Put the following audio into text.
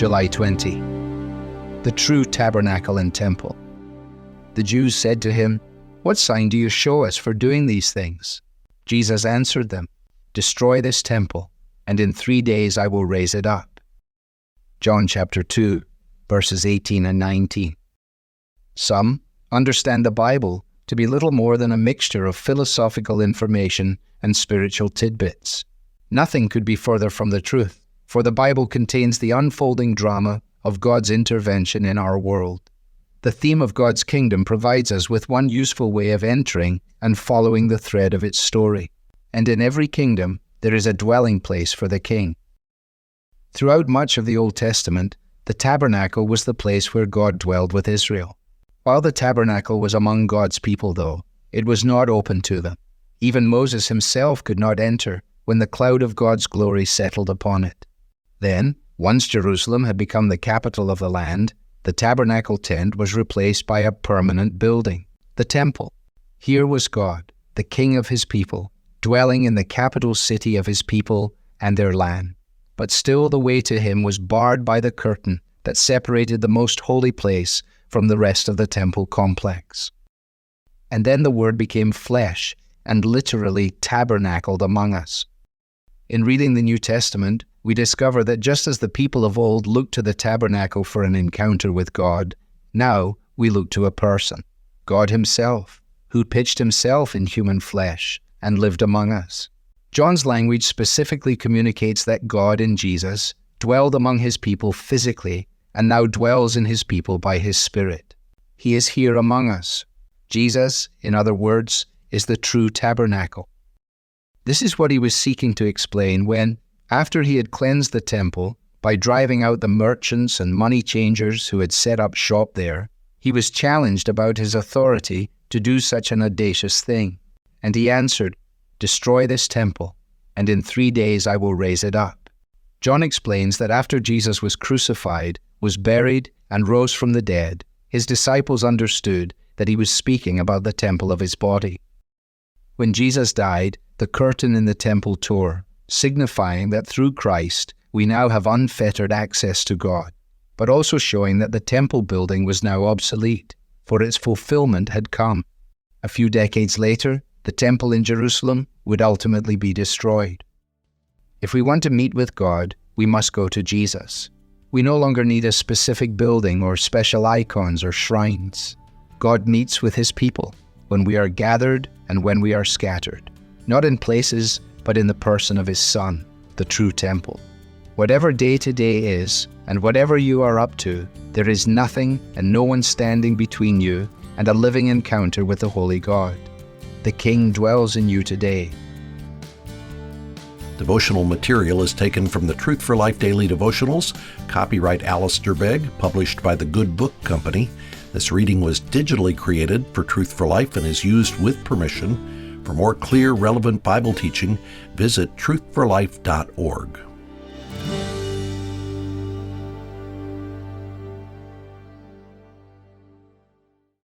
July 20. The true tabernacle and temple. The Jews said to him, "What sign do you show us for doing these things?" Jesus answered them, "Destroy this temple, and in 3 days I will raise it up." John chapter 2, verses 18 and 19. Some understand the Bible to be little more than a mixture of philosophical information and spiritual tidbits. Nothing could be further from the truth, for the Bible contains the unfolding drama of God's intervention in our world. The theme of God's kingdom provides us with one useful way of entering and following the thread of its story. And in every kingdom, there is a dwelling place for the king. Throughout much of the Old Testament, the tabernacle was the place where God dwelled with Israel. While the tabernacle was among God's people, though, it was not open to them. Even Moses himself could not enter when the cloud of God's glory settled upon it. Then, once Jerusalem had become the capital of the land, the tabernacle tent was replaced by a permanent building, the temple. Here was God, the King of his people, dwelling in the capital city of his people and their land. But still the way to him was barred by the curtain that separated the most holy place from the rest of the temple complex. And then the Word became flesh and literally tabernacled among us. In reading the New Testament, we discover that just as the people of old looked to the tabernacle for an encounter with God, now we look to a person, God himself, who pitched himself in human flesh and lived among us. John's language specifically communicates that God in Jesus dwelled among his people physically and now dwells in his people by his Spirit. He is here among us. Jesus, in other words, is the true tabernacle. This is what he was seeking to explain when, after he had cleansed the temple by driving out the merchants and money changers who had set up shop there, he was challenged about his authority to do such an audacious thing. And he answered, "Destroy this temple, and in 3 days I will raise it up." John explains that after Jesus was crucified, was buried, and rose from the dead, his disciples understood that he was speaking about the temple of his body. When Jesus died, the curtain in the temple tore, signifying that through Christ we now have unfettered access to God, but also showing that the temple building was now obsolete, for its fulfillment had come. A few decades later, the temple in Jerusalem would ultimately be destroyed. If we want to meet with God, we must go to Jesus. We no longer need a specific building or special icons or shrines. God meets with his people when we are gathered and when we are scattered, not in places, but in the person of his Son, the true temple. Whatever day to day is, and whatever you are up to, there is nothing and no one standing between you and a living encounter with the Holy God. The King dwells in you today. Devotional material is taken from the Truth for Life Daily Devotionals, copyright Alistair Begg, published by the Good Book Company. This reading was digitally created for Truth for Life and is used with permission. For more clear, relevant Bible teaching, visit truthforlife.org.